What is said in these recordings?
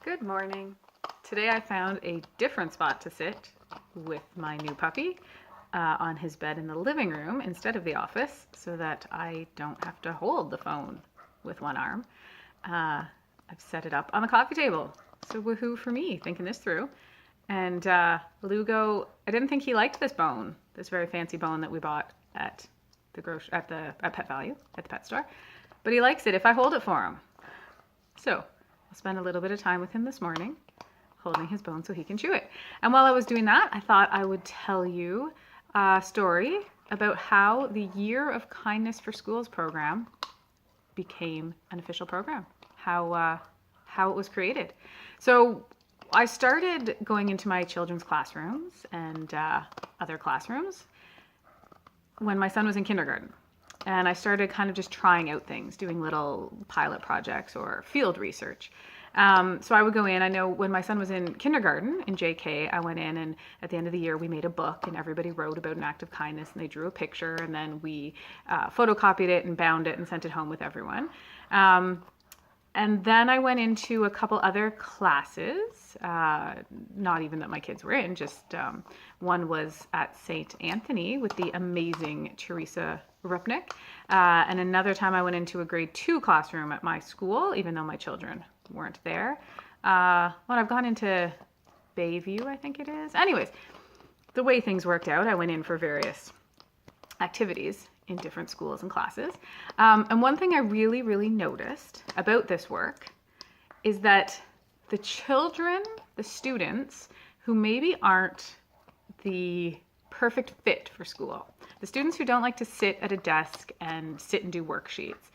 Good morning. Today I found a different spot to sit with my new puppy on his bed in the living room instead of the office so that I don't have to hold the phone with one arm. I've set it up on the coffee table. So woohoo for me, thinking this through. And Lugo, I didn't think he liked this bone, this very fancy bone that we bought at at Pet Value, at the pet store. But he likes it if I hold it for him. So I'll spend a little bit of time with him this morning, holding his bone so he can chew it. And while I was doing that, I thought I would tell you a story about how the Year of Kindness for Schools program became an official program, how it was created. So I started going into my children's classrooms and other classrooms when my son was in kindergarten. And I started kind of just trying out things, doing little pilot projects or field research. So I would go in. I know when my son was in kindergarten in JK, I went in and at the end of the year we made a book and everybody wrote about an act of kindness and they drew a picture and then we photocopied it and bound it and sent it home with everyone. And then I went into a couple other classes, not even that my kids were in, just one was at St. Anthony with the amazing Teresa Rupnick. And another time I went into a grade 2 classroom at my school, even though my children weren't there. I've gone into Bayview, I think it is. Anyways, the way things worked out, I went in for various activities in different schools and classes. And one thing I really, really noticed about this work is that the children, the students who maybe aren't the perfect fit for school, the students who don't like to sit at a desk and sit and do worksheets,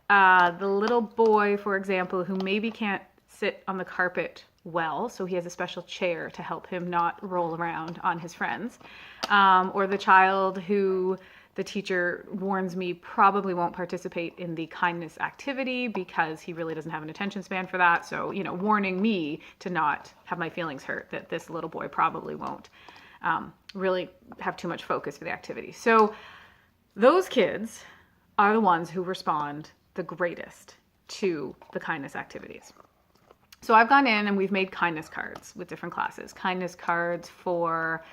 the little boy, for example, who maybe can't sit on the carpet well, so he has a special chair to help him not roll around on his friends, or the child who the teacher warns me probably won't participate in the kindness activity because he really doesn't have an attention span for that. So, warning me to not have my feelings hurt that this little boy probably won't really have too much focus for the activity. So those kids are the ones who respond the greatest to the kindness activities. So I've gone in and we've made kindness cards with different classes. Kindness cards for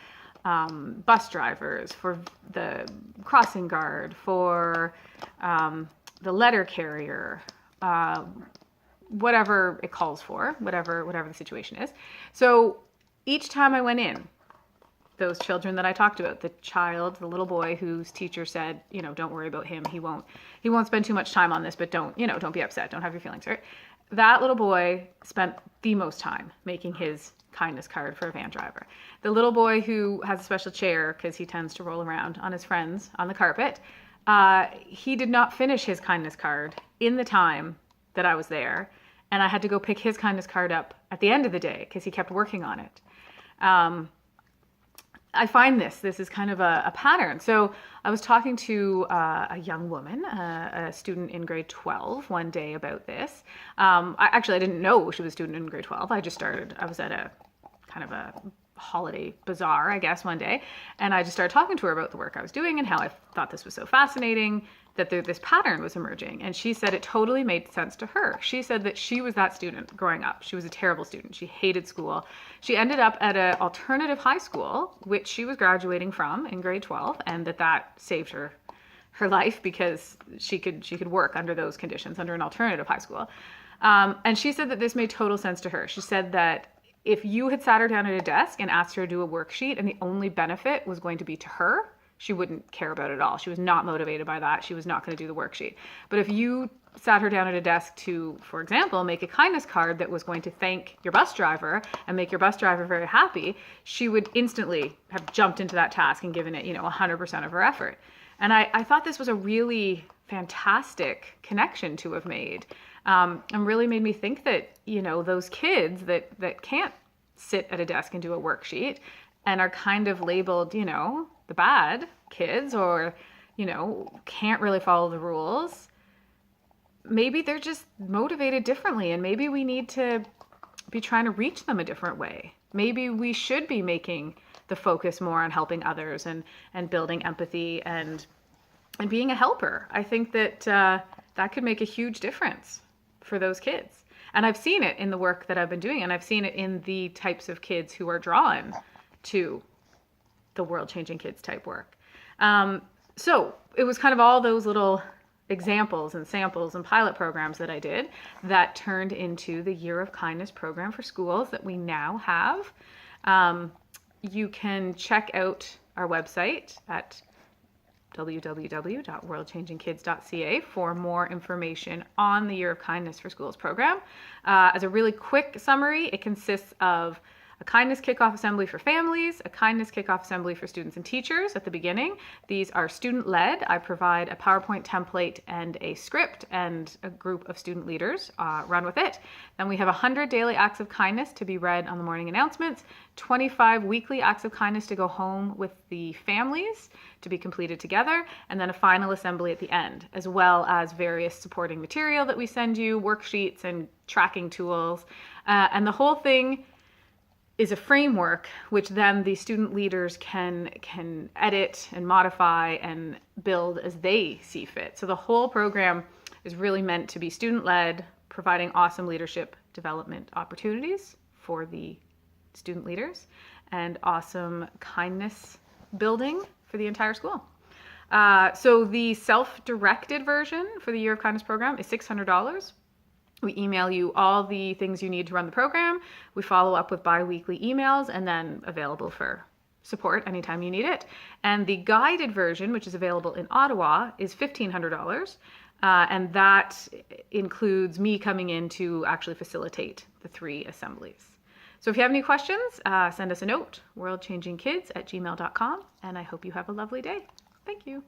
bus drivers, for the crossing guard, for the letter carrier, whatever it calls for, whatever the situation is. So each time I went in, those children that I talked about, the little boy whose teacher said, don't worry about him. He won't spend too much time on this, but don't be upset. Don't have your feelings hurt. That little boy spent the most time making his kindness card for a van driver. The little boy who has a special chair because he tends to roll around on his friends on the carpet, he did not finish his kindness card in the time that I was there, and I had to go pick his kindness card up at the end of the day because he kept working on it. I find this is kind of a pattern. So I was talking to a young woman, a student in grade 12 one day about this. I didn't know she was a student in grade 12. I was at a kind of a holiday bazaar, I guess, one day. And I just started talking to her about the work I was doing and how I thought this was so fascinating, that this pattern was emerging. And she said it totally made sense to her. She said that she was that student growing up. She was a terrible student. She hated school. She ended up at an alternative high school, which she was graduating from in grade 12, and that saved her life because she could work under those conditions, under an alternative high school. And she said that this made total sense to her. She said that if you had sat her down at a desk and asked her to do a worksheet and the only benefit was going to be to her, she wouldn't care about it at all. She was not motivated by that. She was not going to do the worksheet. But if you sat her down at a desk to, for example, make a kindness card that was going to thank your bus driver and make your bus driver very happy, she would instantly have jumped into that task and given it, 100% of her effort. And I thought this was a really fantastic connection to have made, and really made me think that, those kids that can't sit at a desk and do a worksheet and are kind of labeled, the bad kids, or, can't really follow the rules, maybe they're just motivated differently, and maybe we need to be trying to reach them a different way. Maybe we should be making the focus more on helping others and building empathy and being a helper. I think that that could make a huge difference for those kids. And I've seen it in the work that I've been doing, and I've seen it in the types of kids who are drawn to the world-changing kids type work. So it was kind of all those little examples and samples and pilot programs that I did that turned into the Year of Kindness program for schools that we now have. You can check out our website at www.worldchangingkids.ca for more information on the Year of Kindness for Schools program. As a really quick summary, it consists of a kindness kickoff assembly for families, a kindness kickoff assembly for students and teachers at the beginning. These are student-led. I provide a PowerPoint template and a script, and a group of student leaders run with it. Then we have 100 daily acts of kindness to be read on the morning announcements, 25 weekly acts of kindness to go home with the families to be completed together, and then a final assembly at the end, as well as various supporting material that we send you, worksheets and tracking tools. And the whole thing is a framework which then the student leaders can edit and modify and build as they see fit. So the whole program is really meant to be student-led, providing awesome leadership development opportunities for the student leaders and awesome kindness building for the entire school. So the self-directed version for the Year of Kindness program is $600. We email you all the things you need to run the program. We follow up with bi-weekly emails and then available for support anytime you need it. And the guided version, which is available in Ottawa, is $1,500. And that includes me coming in to actually facilitate the 3 assemblies. So if you have any questions, send us a note, worldchangingkids@gmail.com, and I hope you have a lovely day. Thank you.